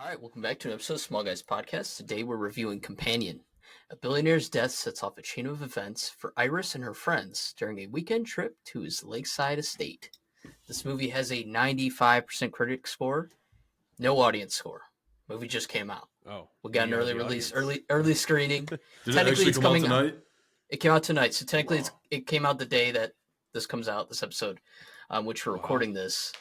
right, welcome back to an episode of Small Guys Podcast. Today we're reviewing Companion. A billionaire's death sets off a chain of events for Iris and her friends during a weekend trip to his lakeside estate. This movie has a 95% critic score, no audience score. Movie just came out. Oh, We got an early release, early screening. Did it actually come out tonight? It came out tonight, so technically it came out the day that this comes out, this episode, which we're recording this.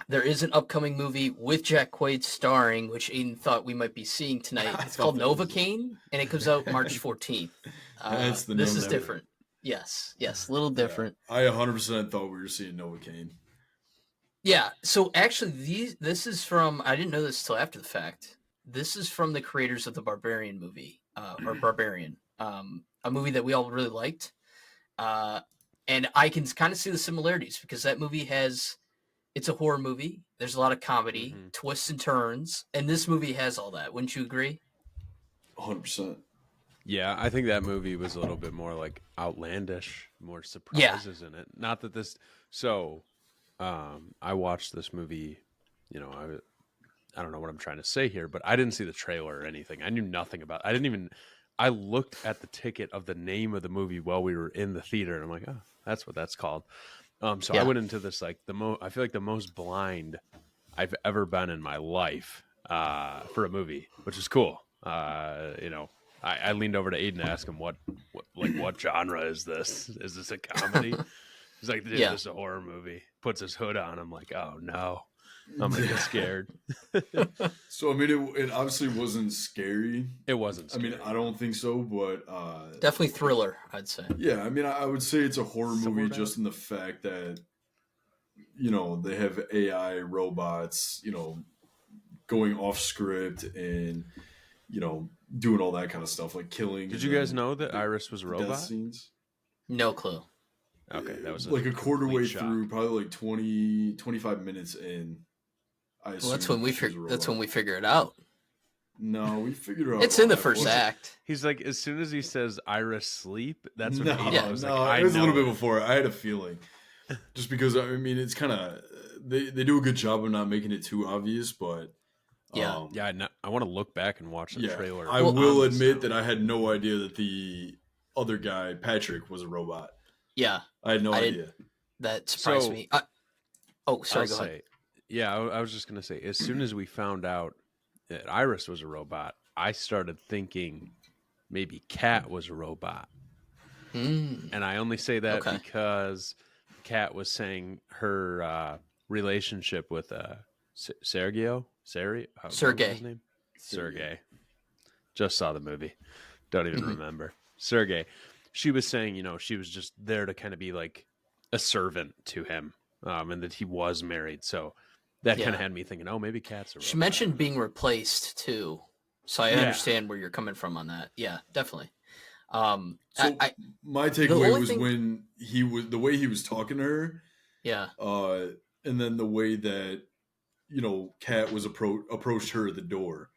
There is an upcoming movie with Jack Quaid starring, which Aiden thought we might be seeing tonight. It's called Novocaine, and it comes out March 14th. This is different. Yes, a little different. Yeah, I 100% thought we were seeing Novocaine. Yeah, so actually, this is from, I didn't know this till after the fact. This is from the creators of the Barbarian movie, or Barbarian, a movie that we all really liked. And I can kind of see the similarities because that movie it's a horror movie. There's a lot of comedy, twists and turns, and this movie has all that. Wouldn't you agree? 100%. Yeah, I think that movie was a little bit more like outlandish, more surprises in it. Not that this. So, I watched this movie. You know, I don't know what I'm trying to say here, but I didn't see the trailer or anything. I knew nothing about. I looked at the ticket of the name of the movie while we were in the theater, and I'm like, oh, that's what that's called. I went into this like I feel like the most blind I've ever been in my life for a movie, which is cool. I leaned over to Aiden to ask him what genre is this? Is this a comedy? He's like, dude, this is a horror movie. Puts his hood on. I'm like, oh no, I'm gonna get scared. So I mean, it obviously wasn't scary. It wasn't scary. I mean, I don't think so, but definitely thriller, I'd say. Yeah, I mean, I would say it's a horror movie just in the fact that, you know, they have AI robots, you know, going off script and, you know, doing all that kind of stuff, like killing. Did you guys know that Iris was a robot? Scenes. No clue. Okay, that was like a quarter way through, probably like 20, 25 minutes in. That's when we figure it out. No, we figured it out. It's in the first act. He's like, as soon as he says Iris sleep, that's when it was a little bit before. I had a feeling, just because I mean, it's kind of they do a good job of not making it too obvious, but I want to look back and watch the trailer. I will admit that I had no idea that the other guy, Patrick, was a robot. Yeah, I had no idea. That surprised me. Go ahead. Yeah, I was just gonna say, as soon as we found out that Iris was a robot, I started thinking maybe Kat was a robot. And I only say that because Kat was saying her relationship with Sergey. His name? Sergey. Just saw the movie. Don't even remember. Sergey. She was saying, you know, she was just there to kind of be like a servant to him, and that he was married. So that kind of had me thinking, oh, maybe Kat's a robot. She mentioned being replaced too, so I understand where you're coming from on that. Yeah, definitely. My takeaway was when the way he was talking to her. Yeah. And then the way that, you know, Kat was approached her at the door.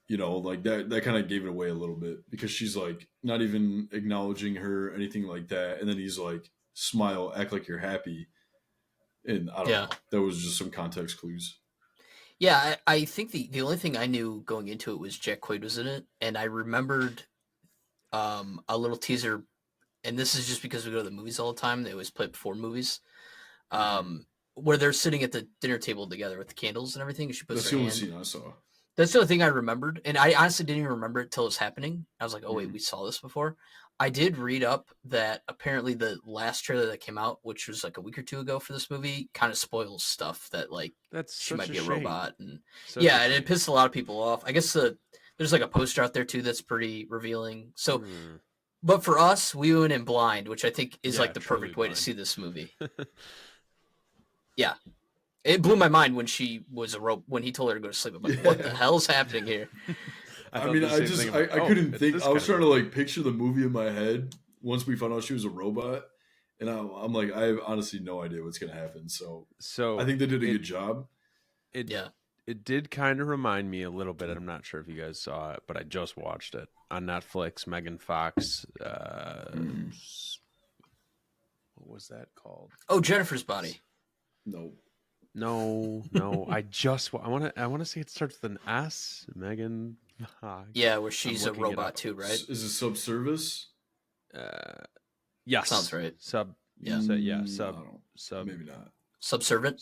You know, like that kind of gave it away a little bit because she's like not even acknowledging her, anything like that. And then he's like, smile, act like you're happy. And I don't know. That was just some context clues. Yeah, I think the only thing I knew going into it was Jack Quaid was in it. And I remembered a little teaser. And this is just because we go to the movies all the time. They always play it before movies. Where they're sitting at the dinner table together with the candles and everything. She puts That's her the only hand. scene I saw. That's the only thing I remembered. And I honestly didn't even remember it till it was happening. I was like, oh, wait, we saw this before. I did read up that apparently the last trailer that came out, which was like a week or two ago for this movie, kind of spoils stuff that like she might be a robot. And and it pissed a lot of people off. I guess there's like a poster out there too that's pretty revealing. So, but for us, we went in blind, which I think is like the perfect way to see this movie. Yeah. It blew my mind when she was when he told her to go to sleep. I'm like, what the hell's happening here? I couldn't think. I was trying to like picture the movie in my head once we found out she was a robot. And I'm like, I have honestly no idea what's going to happen. So I think they did a good job. It did kind of remind me a little bit. I'm not sure if you guys saw it, but I just watched it on Netflix. Megan Fox. What was that called? Oh, Jennifer's Body. No. No. I want to say it starts with an S. Megan Fox. Yeah, where I'm she's a looking it robot up. too, right? Is it Subservice? Yes. Sounds right. Sub. Yeah. Yeah. I don't. Sub. Maybe not. Subservient.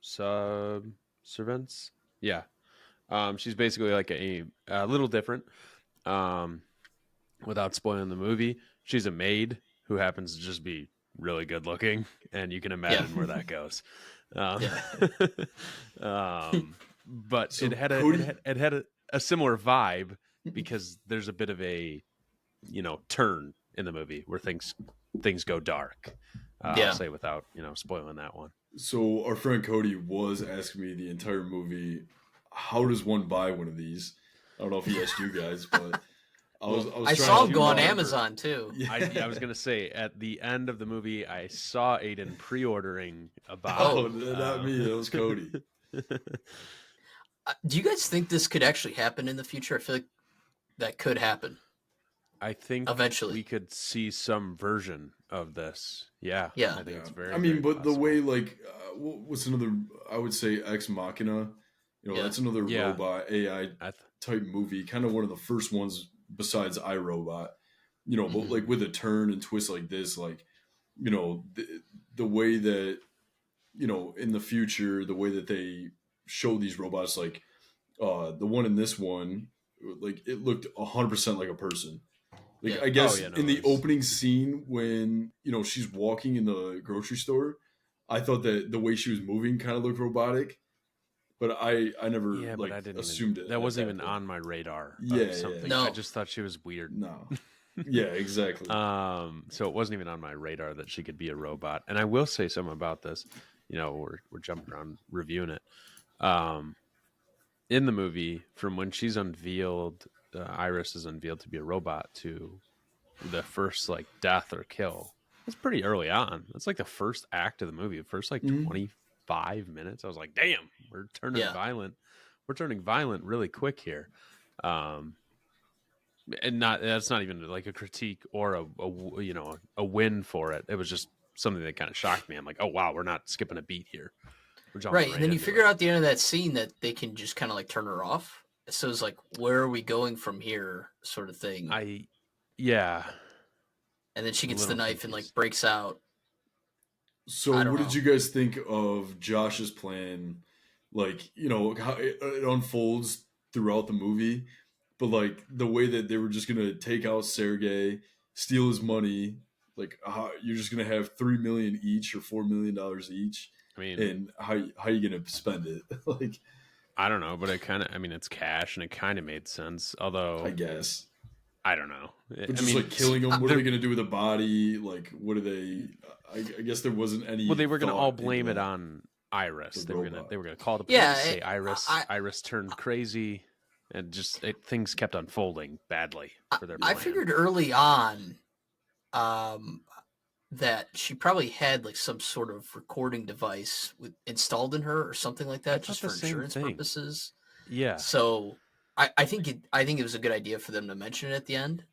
Subservants. Yeah. She's basically like a little different. Um, without spoiling the movie, she's a maid who happens to just be really good looking, and you can imagine where that goes. Yeah. But So it had Cody, a similar vibe because there's a bit of a turn in the movie where things go dark. I'll say without spoiling that one. so our friend Cody was asking me the entire movie, how does one buy one of these? I don't know if he asked you guys, but I I trying saw to him go on remember. Amazon too. Yeah. I was gonna say at the end of the movie, I saw Aiden pre-ordering about. Oh, not me. That was Cody. Do you guys think this could actually happen in the future? I feel like that could happen. I think Eventually we could see some version of this. Yeah, Yeah. I think it's very. I mean, very but possible. the way what's another? I would say Ex Machina. Yeah. That's another Yeah. robot AI type movie. Kind of one of the first ones besides iRobot. But like with a turn and twist like this, like the way that in the future, the way that they show these robots, like the one in this one, like it looked 100% like a person. Like Yeah. I guess no, in the it's- opening scene when she's walking in the grocery store, I thought that the way she was moving kind of looked robotic, but I never but I didn't assumed even. it. That at wasn't that even point. on my radar. Yeah, Of something. No. I just thought she was weird. No. Yeah, exactly. So it wasn't even on my radar that she could be a robot. And I will say something about this. We're jumping around reviewing it. In the movie, from when she's unveiled, Iris is unveiled to be a robot, to the first like death or kill. It's pretty early on. That's like the first act of the movie. The first like 25 minutes. I was like, damn, we're turning violent. We're turning violent really quick here. And that's not even like a critique or a win for it. It was just something that kind of shocked me. I'm like, oh wow, we're not skipping a beat here. We're jumping Right, and then you into figure it. out at the end of that scene that they can just kind of like turn her off. So it's like, where are we going from here, sort of thing. Yeah. And then she gets the little knife and like confused. breaks out. So I don't what know. did you guys think of Josh's plan? Like, how it unfolds throughout the movie, but like the way that they were just gonna take out Sergey, steal his money, like how you're just gonna have 3 million each or $4 million each, I mean, and how you gonna spend it? Like, I don't know, but it kind of, it's cash and it kind of made sense. Although, I guess, I don't know. but just like killing them, what are they gonna do with the body? Like, what are they? I guess there wasn't any. Well, they were going to all thought blame into it that. on Iris. The They were robot. going to call the police, Yeah, say Iris. I- Iris turned crazy, and just things kept unfolding badly for their I plan. figured early on that she probably had like some sort of recording device installed in her or something like that, just for the same insurance thing. purposes. Yeah. So I think it was a good idea for them to mention it at the end.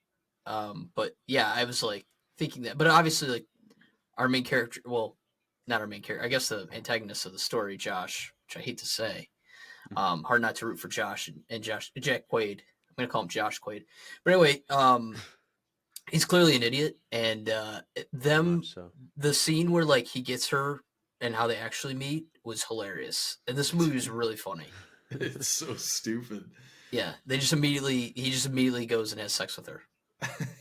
But yeah, I was like thinking that. But obviously, like our main character, well, not our main character, I guess the antagonist of the story, Josh, which I hate to say. Hard not to root for Josh and Jack Quaid. I'm gonna call him Josh Quaid. But anyway, he's clearly an idiot, and So. the scene where like he gets her and how they actually meet was hilarious. And this movie was really funny. It's so stupid. Yeah, he just immediately goes and has sex with her.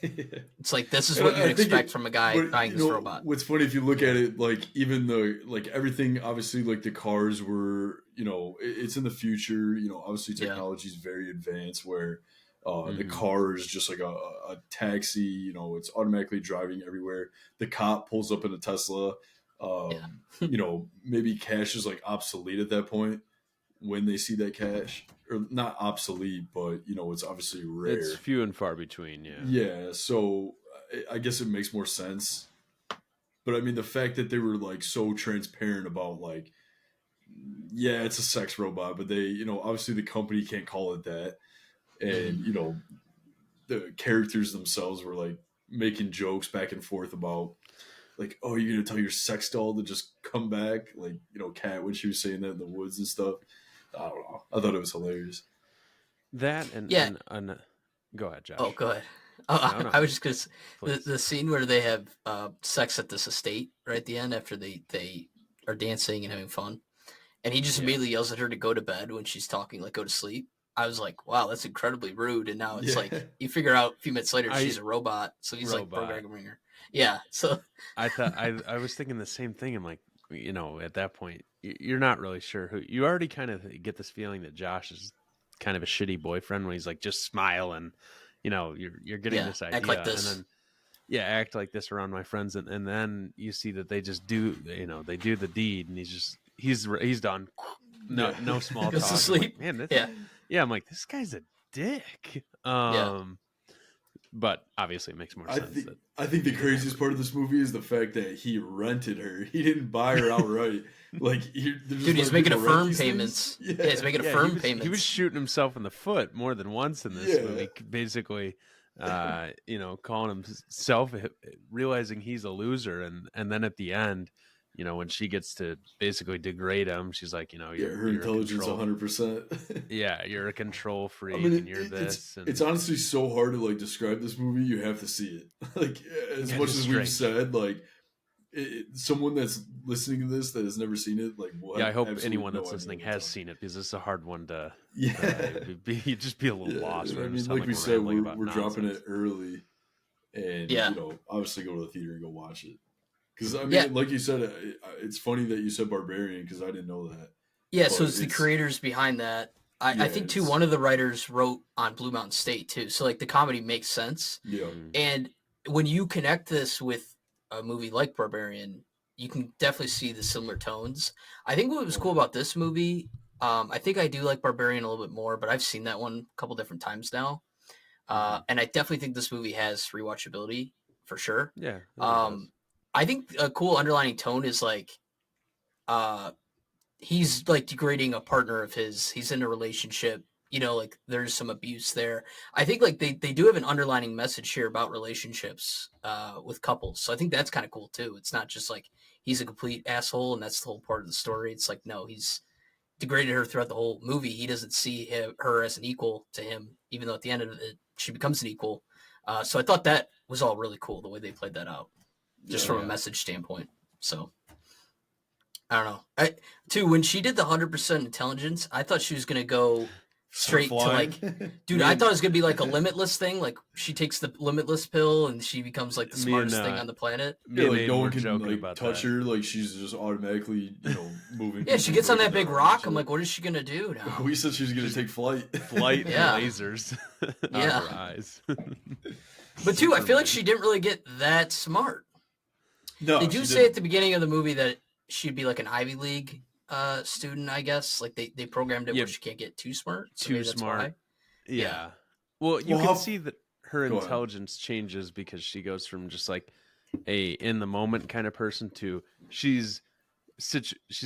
Yeah. It's like this is And what I you'd think expect from a guy but, buying this robot. What's funny if you look at it, like even the like everything, obviously, like the cars were, it's in the future. Obviously technology is very advanced. Where the car is just like a taxi. It's automatically driving everywhere. The cop pulls up in a Tesla. Maybe cash is like obsolete at that point when they see that cash, or not obsolete, but it's obviously rare. It's few and far between. Yeah. Yeah, so I guess it makes more sense. But I mean, the fact that they were like so transparent about like, yeah, it's a sex robot, but they, obviously the company can't call it that, and the characters themselves were like making jokes back and forth about, like, oh, you're gonna tell your sex doll to just come back, like, you know, Kat when she was saying that in the woods and stuff. I don't know. I thought it was hilarious. That Yeah. and go ahead, Oh, Josh. go ahead. No, I was just gonna please. the scene where they have sex at this estate right at the end after they are dancing and having fun, and he just immediately yells at her to go to bed when she's talking, like go to sleep. I was like, wow, that's incredibly rude. And now it's Yeah. like you figure out a few minutes later she's a robot, so he's like programming her. Yeah, so I thought I was thinking the same thing. I'm like, you know, at that point, you're not really sure who. You already kind of get this feeling that Josh is kind of a shitty boyfriend when he's like, just smile and, you know, you're getting this idea, act like this. And then act like this around my friends, and then you see that they just do, you know, they do the deed, and he's done. No small Goes talk. to sleep. Like, man, I'm like, this guy's a dick. But obviously it makes more sense. I think the craziest part of this movie is the fact that he rented her. He didn't buy her outright. Like, dude, he's making affirm payments. Yeah, he's making affirm payments. He was shooting himself in the foot more than once in this movie. Basically, you know, calling himself, realizing he's a loser, and then at the end, you know, when she gets to basically degrade him, she's like, you know, her intelligence 100%. Yeah, you're a control freak, and you're this. It's honestly so hard to like describe this movie. You have to see it. Like, as much as we've said, like, someone that's listening to this that has never seen it, like, I hope anyone that's listening has seen it, because it's a hard one to. You'd just be a little lost. I mean, like we said, we're dropping it early, and you know, obviously go to the theater and go watch it. Because, I mean, like you said, it's funny that you said Barbarian, because I didn't know that. Yeah, so it's the creators behind that. I think, too, one of the writers wrote on Blue Mountain State, too. So, like, the comedy makes sense. Yeah. And when you connect this with a movie like Barbarian, you can definitely see the similar tones. I think what was cool about this movie, I think I do like Barbarian a little bit more, but I've seen that one a couple different times now. And I definitely think this movie has rewatchability, for sure. Yeah. I think a cool underlining tone is like, he's like degrading a partner of his. He's in a relationship, you know, like there's some abuse there. I think like they do have an underlining message here about relationships with couples. So I think that's kind of cool too. It's not just like he's a complete asshole and that's the whole part of the story. It's like, no, he's degraded her throughout the whole movie. He doesn't see her as an equal to him, even though at the end of it, she becomes an equal. So I thought that was all really cool, the way they played that out. Just from a message standpoint. So, I don't know. Too, when she did the 100% intelligence, I thought she was going to go straight to like, dude, I thought it was going to be like a limitless thing. Like, she takes the limitless pill and she becomes like the smartest thing on the planet. Yeah, like no one can like touch her. Like, she's just automatically, you know, moving. Yeah, she gets on that big rock. I'm like, what is she going to do now? We said she was going to take flight. And lasers out of her eyes. But too, I feel like she didn't really get that smart. No, they do say at the beginning of the movie that she'd be like an Ivy League student, I guess. Like they programmed it where she can't get too smart. So too smart. Yeah. Well, you can see that her intelligence changes because she goes from just like a in the moment kind of person to she's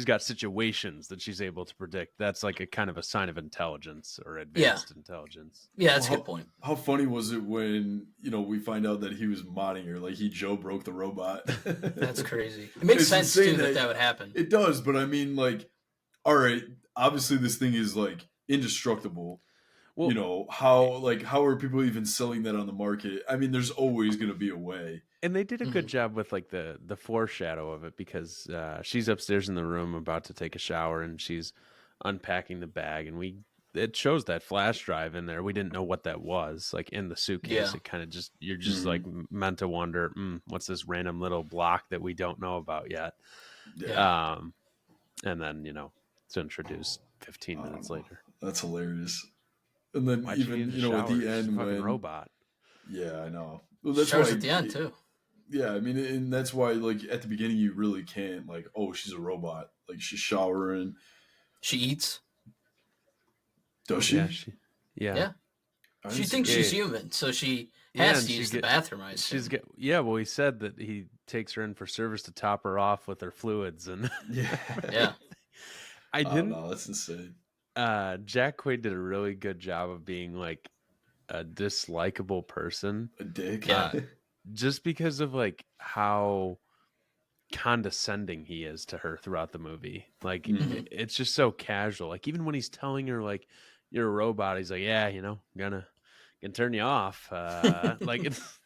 got situations that she's able to predict. That's like a kind of a sign of intelligence or advanced intelligence. Yeah, that's a good point. How funny was it when, you know, we find out that he was modding her, like he Joe broke the robot? That's crazy. It makes sense too that would happen. It does, but I mean, like, all right, obviously this thing is like indestructible. Well, you know, how are people even selling that on the market? I mean, there's always going to be a way. And they did a good job with like the foreshadow of it, because she's upstairs in the room about to take a shower and she's unpacking the bag, and it shows that flash drive in there. We didn't know what that was, like in the suitcase. It kind of just, you're just like meant to wonder, what's this random little block that we don't know about yet? Yeah. And then, you know, it's introduced 15 minutes later. That's hilarious. And then even, you know, at the end when robot. Yeah, I know. Well, that's why at the end too. Yeah, I mean, and that's why, like, at the beginning, you really can't, like, oh, she's a robot. Like, she's showering. She eats. Does she? Yeah. She thinks she's human, so she has to use the bathroom, I assume. Well, he said that he takes her in for service to top her off with her fluids. And yeah. I didn't. Oh, no, that's insane. Jack Quaid did a really good job of being, like, a dislikable person. A dick. Just because of like how condescending he is to her throughout the movie. Like Mm-hmm. it's just so casual. Like even when he's telling her like you're a robot, he's like, yeah, gonna turn you off. Like it's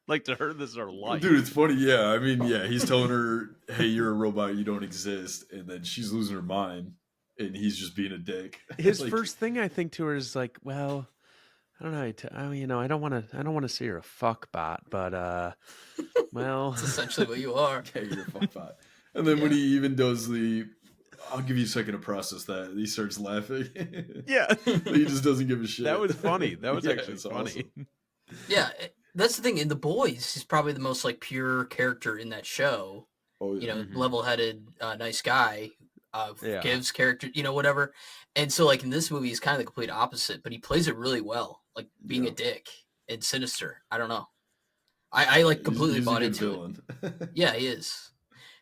like to her this is her life. Dude, it's funny. Yeah, I mean, yeah, he's telling her, "Hey, you're a robot. You don't exist," and then she's losing her mind, and he's just being a dick. His Like, first thing I think to her is like, well, I don't know. I don't want to say you're a fuck bot, but well, That's essentially what you are. yeah, you're a fuck bot. And then when he even does the, I'll give you a second to process that. He starts laughing. yeah, He just doesn't give a shit. that was funny. That was Yeah, actually it's funny. awesome. Yeah, that's the thing. In The Boys, he's probably the most like pure character in that show. Oh, yeah. You know, Mhm. level-headed, nice guy. Yeah. Gives character, whatever. And so, like in this movie, he's kind of the complete opposite, but he plays it really well. Like being a dick and sinister. I don't know. I like completely he's bought a good into villain. it. Yeah, he is.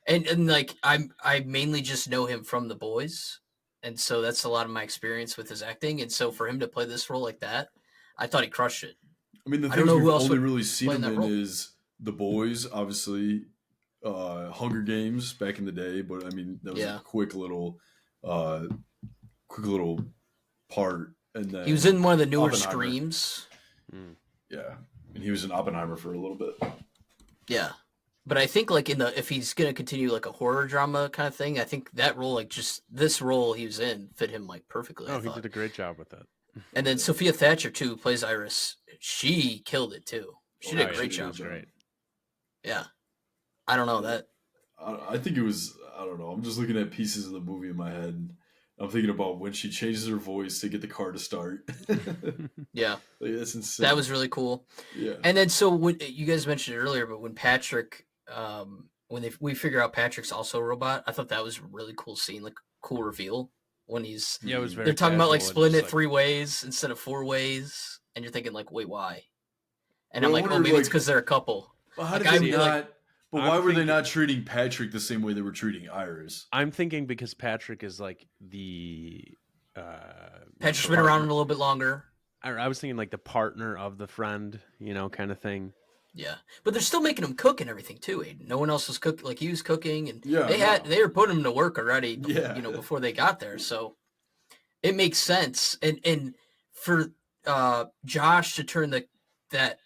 And like I mainly just know him from The Boys, and so that's a lot of my experience with his acting. And so for him to play this role like that, I thought he crushed it. I mean, the I don't things know we've who else only would really seen play him that in role. is The Boys, obviously, Hunger Games back in the day. But I mean, that was a quick little part. And then He was in one of the newer Oppenheimer. Screams. Yeah, and he was in Oppenheimer for a little bit. Yeah. But I think like if he's gonna continue like a horror drama kind of thing, I think that role, like just this role he was in, fit him like perfectly. Oh, he did a great job with that. And then Sophia Thatcher too, who plays Iris. She killed it too. She did a great job. Great. Yeah. I don't know that. I think it was. I don't know. I'm just looking at pieces of the movie in my head. And I'm thinking about when she changes her voice to get the car to start. Yeah. Like, that's insane. That was really cool. Yeah. And then so when you guys mentioned it earlier, but when Patrick, we figure out Patrick's also a robot, I thought that was a really cool scene, like cool reveal when he's it was very. They're talking about like casual and splitting it just, 3 ways instead of 4 ways, and you're thinking like, wait, why? And Well, I'm I like, oh, wondered, maybe it's like- because they're a couple. Well, how Like, did they I'm not? like- but I'm why were they thinking- not treating Patrick the same way they were treating Iris? I'm thinking because Patrick is like the. Patrick's been around a little bit longer. I was thinking like the partner of the friend, kind of thing. Yeah, but they're still making him cook and everything too. Aiden. No one else was cooking. Like he was cooking, and Yeah, they were putting him to work already. Yeah. Before they got there, so it makes sense. And for Josh to turn that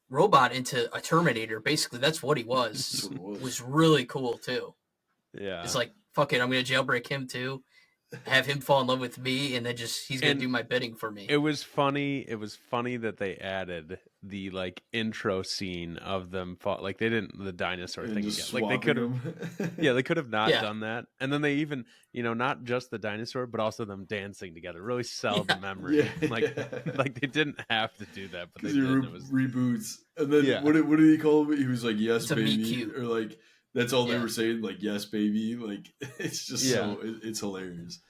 robot into a Terminator, basically that's what he was. That's what it was really cool too. Yeah. It's like, fuck it, I'm gonna jailbreak him too, have him fall in love with me, and then he's gonna do my bidding for me. It was funny. It was funny that they added the like intro scene of them like they didn't the dinosaur And thing just again. Like they could swapping have, them. yeah, they could have not Yeah. done that. And then they even, not just the dinosaur, but also them dancing together. Really sell the memory. Yeah. Like they didn't have to do that, but they Because he did. It was reboots, and then Yeah. what did he call him? He was like, "Yes, It's a meet baby," cute. or like that's all they Yeah. were saying, like "Yes, baby." Like it's just Yeah. it's hilarious.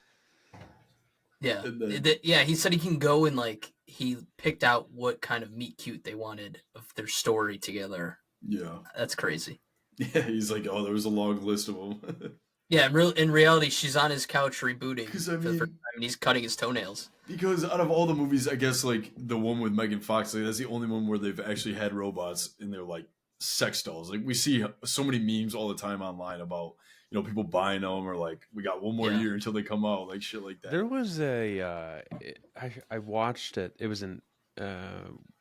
Yeah, And then- he said he can go and like he picked out what kind of meet cute they wanted of their story together. Yeah, That's crazy. yeah. He's like, "Oh, there was a long list of them." Yeah, in reality, she's on his couch rebooting for 'Cause, the I first mean- time, and he's cutting his toenails. Because out of all the movies, I guess like the one with Megan Fox, like, that's the only one where they've actually had robots in their like sex dolls. Like we see so many memes all the time online about people buying them or like we got one more Yeah. year until they come out, like shit like that. There was I watched it. It was in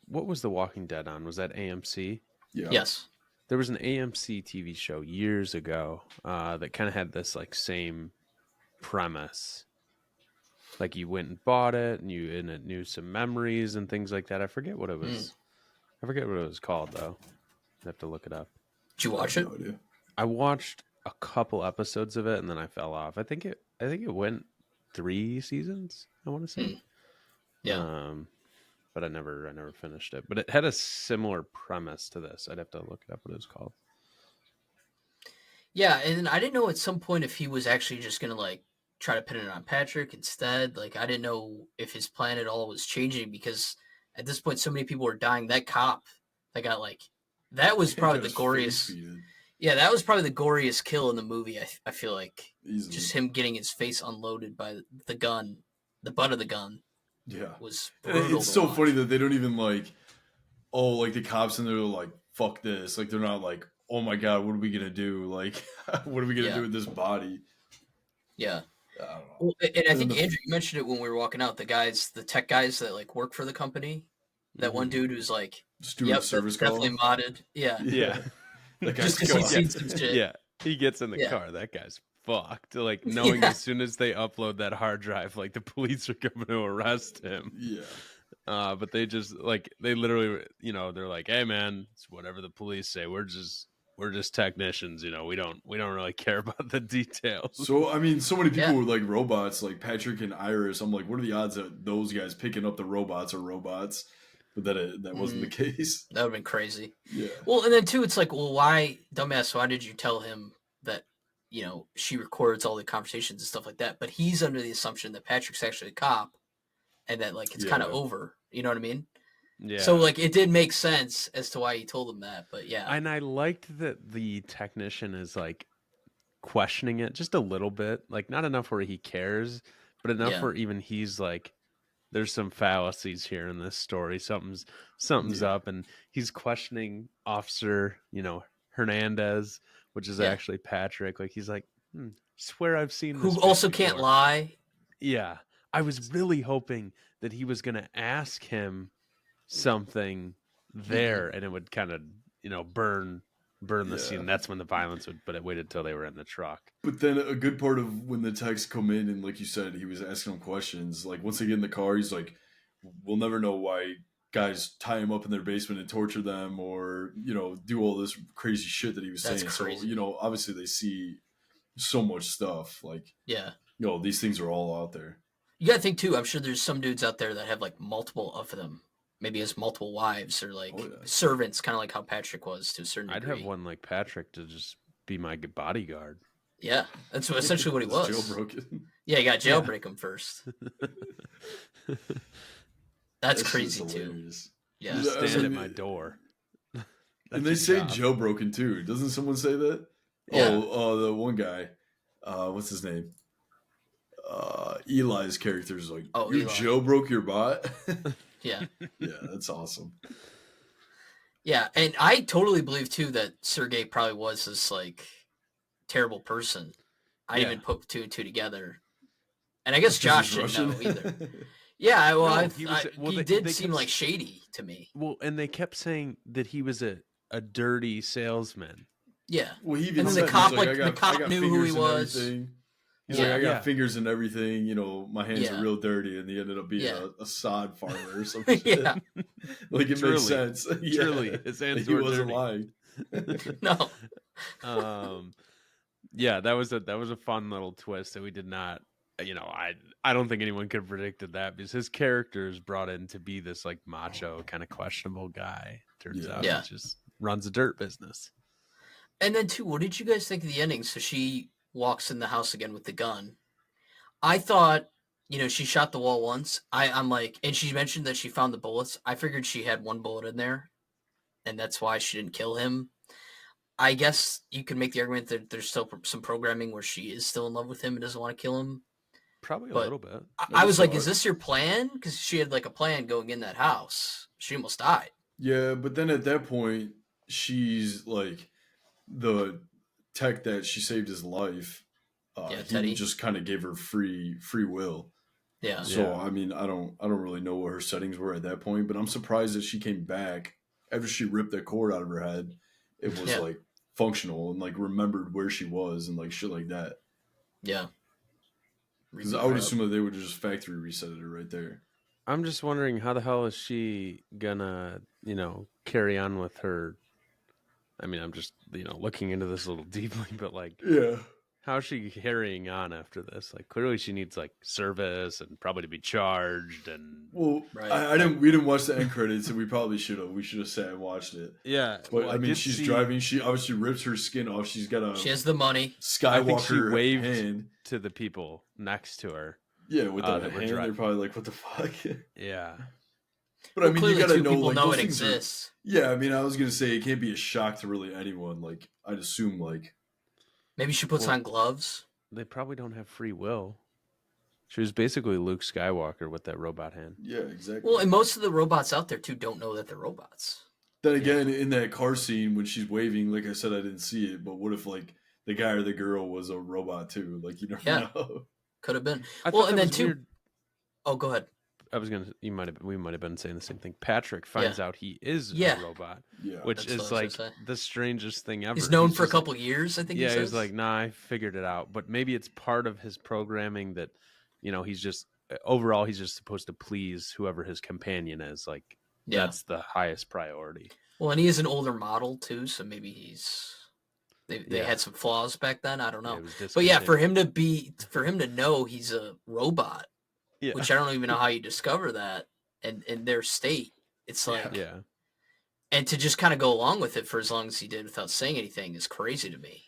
what was The Walking Dead on? Was that AMC? Yeah. Yes. There was an AMC TV show years ago that kind of had this like same premise. Like you went and bought it, and it knew some memories and things like that. I forget what it was. I forget what it was called though. I have to look it up. Did you watch I it? have no idea. I watched a couple episodes of it and then I fell off. I think it went 3 seasons, I want to say. Yeah. But I never finished it. But it had a similar premise to this. I'd have to look it up what it was called. Yeah, and I didn't know at some point if he was actually just gonna like try to pin it on Patrick instead. Like I didn't know if his plan at all was changing because at this point so many people were dying. That cop that got that was probably the Got his goriest. face beaten. Yeah, that was probably the goriest kill in the movie. I feel like Easily. just him getting his face unloaded by the gun, the butt of the gun Yeah. was And brutal. it's to so watch. funny that they don't even like, the cops in there are like, fuck this. Like they're not like, oh my god, what are we gonna do? Like, what are we gonna do with this body? Yeah. I don't know. Well, and I think Andrew, you mentioned it when we were walking out. The tech guys that like work for the company. That one dude who's like, Steward service that's call. definitely modded. Yeah. That Just because he's seen some shit. Yeah, he gets in the car. That guy's fucked. Like knowing as soon as they upload that hard drive, like the police are coming to arrest him. Yeah. But they just like they literally, they're like, hey man, it's whatever the police say. We're just technicians. We don't really care about the details. So I mean, so many people with like robots, like Patrick and Iris. I'm like, what are the odds that those guys picking up the robots are robots? But that wasn't the case. That would have been crazy. Yeah. Well, and then too, it's like, well, why, dumbass? Why did you tell him that she records all the conversations and stuff like that? But he's under the assumption that Patrick's actually a cop, and that like it's kind of over. You know what I mean? Yeah. So like it did make sense as to why he told him that, but yeah. And I liked that the technician is like questioning it just a little bit, like not enough where he cares, but enough where even he's like, there's some fallacies here in this story. Something's up, and he's questioning Officer, Hernandez, which is actually Patrick. Like he's like, swear I've seen this who also before. can't lie. Yeah, I was really hoping that he was gonna ask him something there, and it would kind of, burn the scene. That's when the violence would, but it waited till they were in the truck. But then a good part of when the techs come in and like you said, he was asking them questions. Like once they get in the car, he's like, we'll never know why guys tie him up in their basement and torture them or, do all this crazy shit that he was saying. Crazy. So, obviously they see so much stuff. Like, these things are all out there. You gotta think too, I'm sure there's some dudes out there that have like multiple of them. Maybe has multiple wives or like servants, kind of like how Patrick was to a certain degree. I'd have one like Patrick to just be my bodyguard. Yeah, that's essentially what he was. Jailbroken. Yeah, you got to jailbreak him first. That's crazy too. Yeah, stand at my door. And they say jailbroken too. Doesn't someone say that? Yeah. Oh, the one guy. What's his name? Eli's character is like, you jailbroke your bot? Yeah. Yeah, that's awesome. Yeah, and I totally believe too that Sergey probably was this like terrible person. I didn't even put two and two together. And I guess Josh didn't know either. Yeah, well, he did seem like shady to me. Well, and they kept saying that he was a dirty salesman. Yeah. Well, he even and said, the cop, the cop knew who he was. He's like, I got fingers and everything. My hands are real dirty, and he ended up being a sod farmer or something. Yeah. Like it makes sense. Truly, his hands he were wasn't dirty. lying. No. Yeah, that was a fun little twist that we did not. I don't think anyone could have predicted that because his character is brought in to be this like macho kind of questionable guy. Turns out he just runs a dirt business. And then too, what did you guys think of the ending? So she walks in the house again with the gun. I thought, she shot the wall once. I'm like, and she mentioned that she found the bullets. I figured she had one bullet in there, and that's why she didn't kill him. I guess you could make the argument that there's still some programming where she is still in love with him and doesn't want to kill him. Probably a little bit. I was like, is this your plan? Because she had like a plan going in that house. She almost died. Yeah, but then at that point, she's like the tech that she saved his life. He just kind of gave her free will. Yeah. So I mean, I don't really know what her settings were at that point, but I'm surprised that she came back after she ripped that cord out of her head. It was like functional and like remembered where she was and like shit like that. Yeah. Because I would assume that they would have just factory resetted her right there. I'm just wondering how the hell is she gonna, carry on with her. I mean, I'm just, looking into this a little deeply, but like, how is she carrying on after this? Like, clearly she needs like service and probably to be charged and. Well, we didn't watch the end credits, and we probably should have. We should have sat and watched it. Yeah, but I mean, she's driving. She obviously rips her skin off. She has the money. Skywalker I think she waved hand to the people next to her. Yeah, with that hand, they're probably like, "What the fuck?" Yeah. But I mean, you gotta know, people like, know it exists. Yeah, I mean, I was gonna say it can't be a shock to really anyone. Like, I'd assume, like, maybe she puts on gloves. They probably don't have free will. She was basically Luke Skywalker with that robot hand. Yeah, exactly. Well, and most of the robots out there too don't know that they're robots. Then again, in that car scene when she's waving, like I said, I didn't see it. But what if like the guy or the girl was a robot too? Like you never know. Could have been. I Well, thought and that then was too. weird. Oh, go ahead. I was gonna. We might have been saying the same thing. Patrick finds out he is Yeah. a robot, Yeah. which That's what I is was like gonna say. the strangest thing ever. He's known for a just like, couple years, I think he yeah, says. he's like, nah, I figured it out. But maybe it's part of his programming that, you know, he's just overall he's just supposed to please whoever his companion is. Like that's the highest priority. Well, and he is an older model too, so maybe he's they had some flaws back then. I don't know. But yeah, for him to know he's a robot, which I don't even know how you discover that, and in their state, it's like and to just kind of go along with it for as long as he did without saying anything is crazy to me.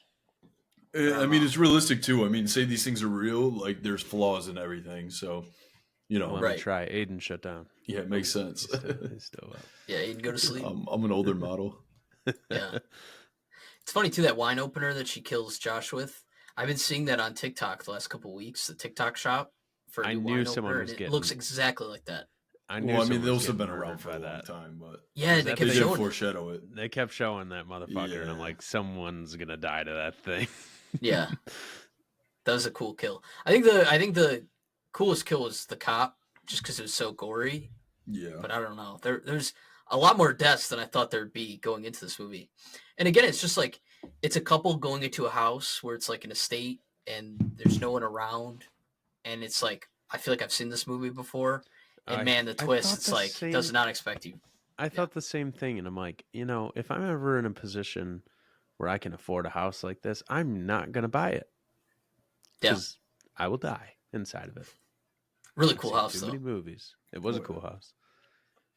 I mean, it's realistic too. I mean, say these things are real, like there's flaws in everything. So, you know, let me try. Aiden shut down. Yeah, it makes sense. He's still up. Yeah, Aiden, go to sleep. I'm an older model. Yeah. It's funny too, that wine opener that she kills Josh with. I've been seeing that on TikTok the last couple of weeks. The TikTok shop for a new wine opener. It looks exactly like that. I mean, those have been around for a long time, but yeah, they did foreshadow it. They kept showing that motherfucker, and I'm like, someone's gonna die to that thing. Yeah, that was a cool kill. I think the coolest kill was the cop, just because it was so gory. Yeah, but I don't know. There's a lot more deaths than I thought there'd be going into this movie. And again, it's just like it's a couple going into a house where it's like an estate and there's no one around, and it's like I feel like I've seen this movie before. And man, the twist, it's like does not expect you. I thought the same thing, and I'm like, you know, if I'm ever in a position where I can afford a house like this, I'm not gonna buy it. Because I will die inside of it. Really cool house, though. Too many movies. It was a cool house.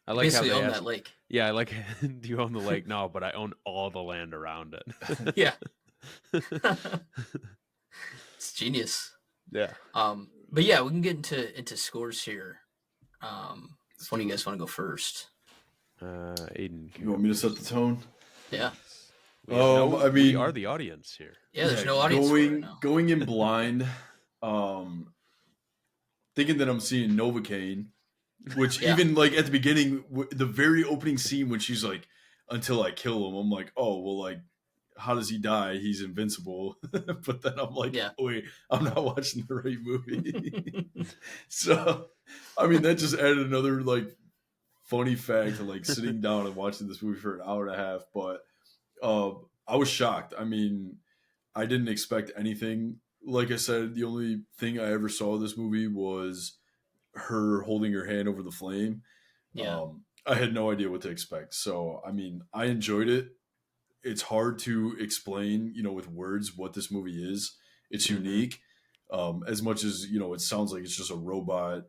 I like basically how they own that lake. Yeah, I like. Do you own the lake? No, but I own all the land around it. Yeah. It's genius. Yeah. But yeah, we can get into scores here. Which one do you guys want to go first? Aiden. You want me to set the tone? Yeah. I mean, we are the audience here. Yeah, there's no audience. Going in blind, thinking that I'm seeing Novocaine, which even like at the beginning, the very opening scene when she's like, "Until I kill him," I'm like, "Oh well, like, how does he die? He's invincible." But then I'm like, "Wait, I'm not watching the right movie." So, I mean, that just added another like funny fact to like sitting down and watching this movie for an hour and a half, but. I was shocked. I mean, I didn't expect anything. Like I said, the only thing I ever saw in this movie was her holding her hand over the flame. Yeah. I had no idea what to expect. So, I mean, I enjoyed it. It's hard to explain, you know, with words what this movie is. It's unique. As much as, you know, it sounds like it's just a robot,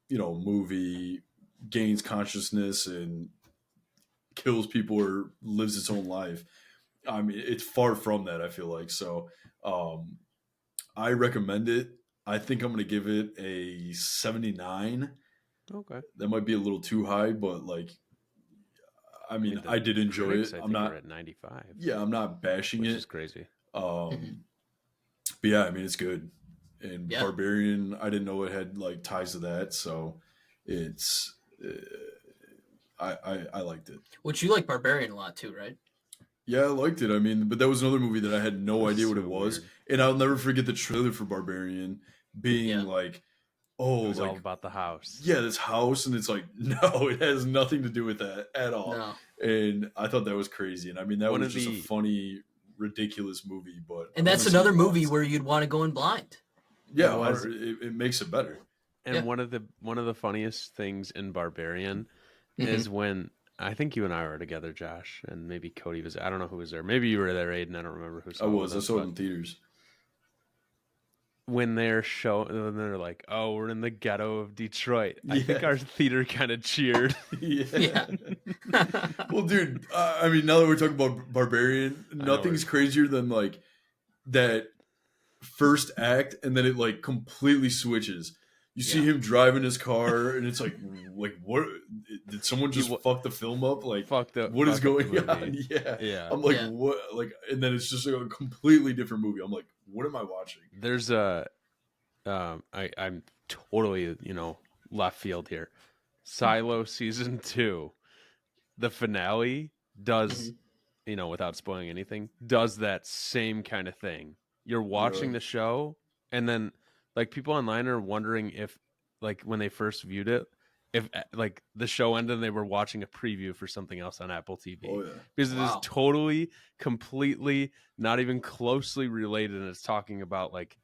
you know, movie, gains consciousness and kills people or lives its own life. I mean, it's far from that, I feel like. So I recommend it. I think I'm going to give it a 79. Okay. That might be a little too high, but like, I mean I did enjoy it. I'm not at 95. Yeah, I'm not bashing it. Which is crazy. But yeah, I mean, it's good. And Barbarian, I didn't know it had like ties to that. So it's, I liked it. Which you like Barbarian a lot too, right? Yeah, I liked it. I mean, but that was another movie that I had no idea what it was. Weird. And I'll never forget the trailer for Barbarian being like, oh, it was like, all about the house. Yeah, this house. And it's like, no, it has nothing to do with that at all. No. And I thought that was crazy. And I mean, that was just a funny, ridiculous movie. But and that's another movie where you'd want to go in blind. Yeah, it makes it better. And one of the funniest things in Barbarian is when I think you and I were together, Josh, and maybe Cody was. I don't know who was there. Maybe you were there, Aiden. I don't remember who. I was. I saw it in theaters. When they're like, "Oh, we're in the ghetto of Detroit," I think our theater kind of cheered. Yeah. Well, dude, I mean, now that we're talking about Barbarian, nothing's crazier than like that first act, and then it like completely switches. You see him driving his car, and it's like what? Did someone just fuck the film up? Like, what is going on? Yeah. I'm like, what? Like, and then it's just a completely different movie. I'm like, what am I watching? There's a, I'm totally, left field here. Silo season 2, the finale. does, without spoiling anything, does that same kind of thing. You're watching the show, and then like people online are wondering if, like when they first viewed it, if like the show ended and they were watching a preview for something else on Apple TV, because it is totally, completely, not even closely related, and it's talking about like,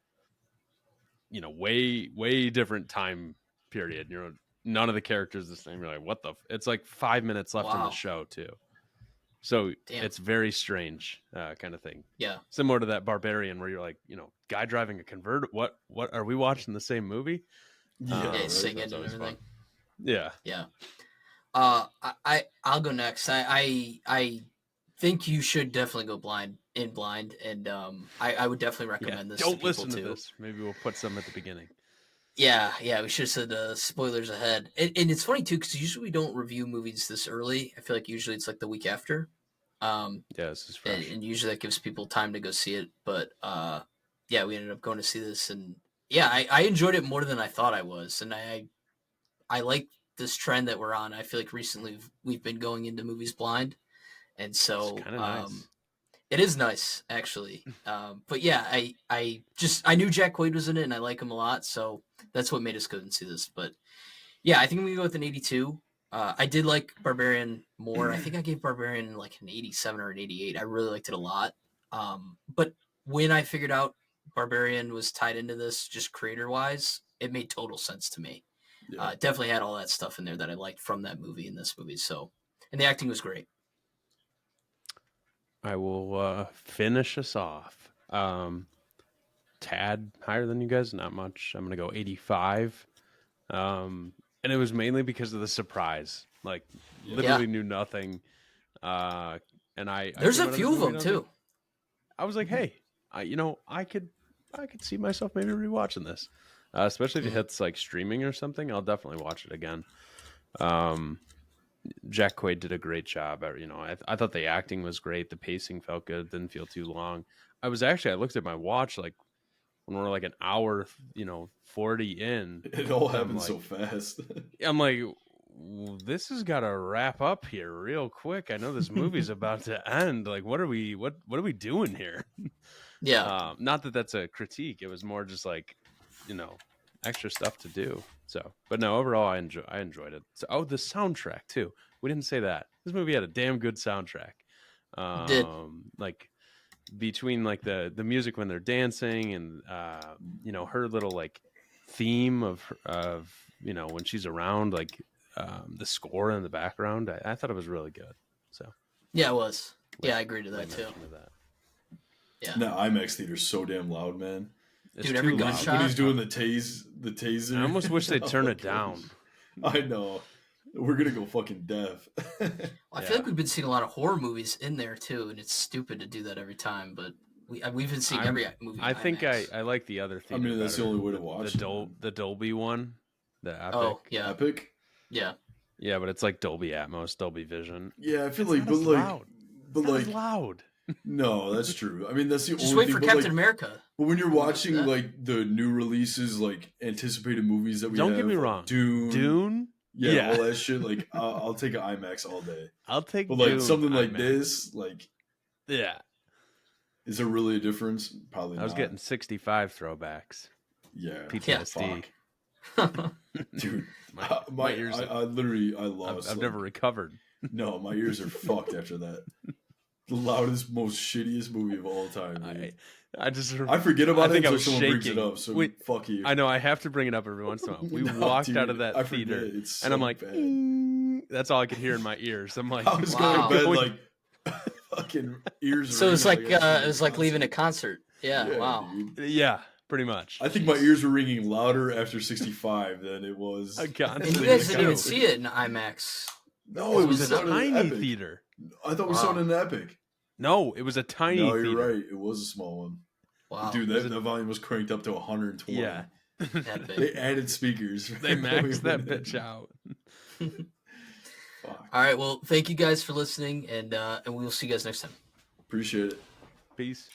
way different time period. None of the characters the same. You're like, what the? It's like 5 minutes left in the show too. So it's very strange kind of thing. Yeah. Similar to that Barbarian where you're like, guy driving a convertible. What are we watching the same movie? Yeah, singing and everything. Fun. Yeah. Yeah. I'll go next. I think you should definitely go blind, and I would definitely recommend this. Don't listen to this. Maybe we'll put some at the beginning. Yeah, we should have said spoilers ahead. And it's funny too, because usually we don't review movies this early. I feel like usually it's like the week after. This is fresh. And usually that gives people time to go see it. But we ended up going to see this, and I enjoyed it more than I thought I was, and I like this trend that we're on. I feel like recently we've been going into movies blind, and so nice. It is nice actually. But yeah, I knew Jack Quaid was in it, and I like him a lot, so that's what made us go and see this. But yeah, I think I'm gonna go with an 82. I did like Barbarian more. I think I gave Barbarian like an 87 or an 88. I really liked it a lot. But when I figured out Barbarian was tied into this, just creator wise, it made total sense to me. Yeah. Definitely had all that stuff in there that I liked from that movie in this movie. So, and the acting was great. I will finish us off. Tad higher than you guys, not much. I'm gonna go 85. And it was mainly because of the surprise. Like literally knew nothing. And there's a few of them too. I was like, hey, I could see myself maybe rewatching this. Especially if it hits like streaming or something, I'll definitely watch it again. Jack Quaid did a great job. I thought the acting was great. The pacing felt good. Didn't feel too long. I looked at my watch like when we're like an hour, 40 in. It all happened so fast. I'm like, this has got to wrap up here real quick. I know this movie's about to end. Like, what are we doing here? Yeah. Not that that's a critique. It was more just like, extra stuff to do. So, but no, overall, I enjoyed it. So, the soundtrack too. We didn't say that. This movie had a damn good soundtrack. Did. Like between like the music when they're dancing and her little like theme of when she's around, like the score in the background. I thought it was really good. So yeah, it was. Yeah, I agree to that too. Yeah. No, IMAX theater's so damn loud, man. It's dude, every gunshot. When he's doing the taser. I almost wish they'd turn it down. I know. We're gonna go fucking deaf. I feel like we've been seeing a lot of horror movies in there too, and it's stupid to do that every time. But we've been seeing every movie. I think I like the other thing. I mean, that's the only way to watch the Dolby one, the Epic. Oh yeah, Epic. Yeah. Yeah, but it's like Dolby Atmos, Dolby Vision. Yeah, I feel like, but like loud. No, that's true. I mean, that's the just only wait thing. For Captain America. But when you're watching like the new releases, like anticipated movies that we don't get me wrong, Dune, yeah, all that shit. Like, I'll take an IMAX all day. But like Dune, something like IMAX. this, like, yeah, is there really a difference? Probably. I was getting 65 throwbacks. Yeah, PTSD. Dude, my ears. I literally lost. I've never recovered. No, my ears are fucked after that. The loudest, most shittiest movie of all time. I forget about it until someone brings it up. So fuck you. I know I have to bring it up every once in a while. We walked out of that theater, and I'm like, that's all I could hear in my ears. I'm like, I was going to bed like fucking ears. So it's like it was like leaving a concert. Yeah wow. Dude. Yeah. Pretty much. I think my ears were ringing louder after 65 than it was. A concert. And you guys didn't even see it in IMAX. No, it was a tiny theater. I thought we saw it in an Epic. No, it was a tiny theater. No, you're right. It was a small one. Wow. Dude, that volume was cranked up to 120. Yeah. They added speakers. They maxed that bitch out. All right. Well, thank you guys for listening, and we will see you guys next time. Appreciate it. Peace.